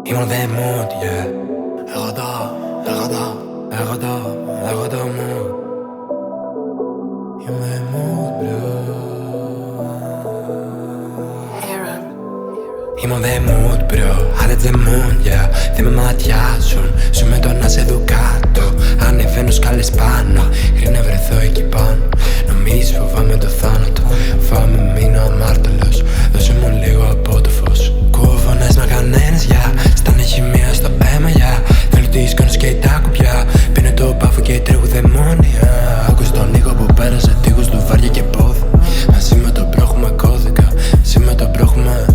Ήμουν the mood, yeah. Εγώ το mood. Ήμουν the mood, bro. Ήμουν the mood, bro. Άλλε the mood, yeah. Δεν με ματιάζουν. Σου με το να σε δω κάτω. Ανεβαίνω σκάλες πάνω. Χρειάζεται να βρεθώ εκεί πάνω. Νομίζεις φοβάμαι το θάνατο. Φοβάμαι μείνω αμάρτωλος. Δώσε μου λίγο από το φως. Ακούω φωνές μα κανένας, yeah. Στάνε χημεία στο αίμα, yeah. Θέλω δίσκονος και τα κουπιά. Πίνω το μπάφο και τρέχω δαιμόνια. Άκουσες τον ήχο που πέρασε τείχους του βάρια και πόδι. Μαζί με τον μπρο έχουμε κώδικα. Μαζί με τον μπρο έχουμε.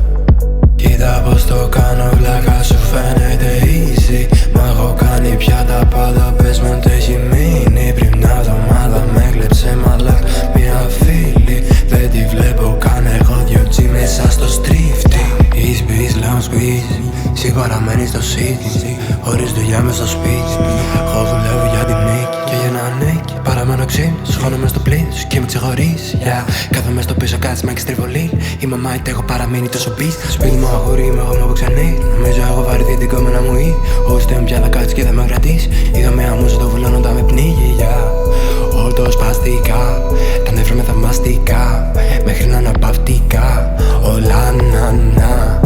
Κοίτα πως το κάνω βλάκα, σου φαίνεται easy. Μα έχω κάνει πια τα πάντα, πες μου τι έχει μείνει. Πριν μια εβδομάδα με κλέψε μαλάκ μια φίλη. Δεν τη βλέπω καν, έχω δυο τζι μέσα στο στρίφτη. Εισπίς, λέω squeeze, εσύ παραμένεις στο city. Χωρίς δουλειά μες στο σπίτι. Εγώ δουλεύω για την νίκη και για να νίκη. Παραμένω ξύλος, χώνω μες στο πλήθος σου και με ξεχωρίζει, yeah. Κάθομαι στο πίσω κάτι με εξτριβολή. Η μαμά είτε έχω παραμείνει τόσο πίστη. Σπίτι μου αγόρι είμαι εγώ με από ξανή. Νομίζω έχω βαρεθεί την κόμενα μου ή. Όσοι δεν πια θα κάτσει και θα με κρατήσει. Είχα μια μουζα το βουλώνω τα με πνίγει, yeah. Όλο σπαστικά, τα νεύρα με θαυμαστικά. Μέχρι να αναπαυτικά, όλα να.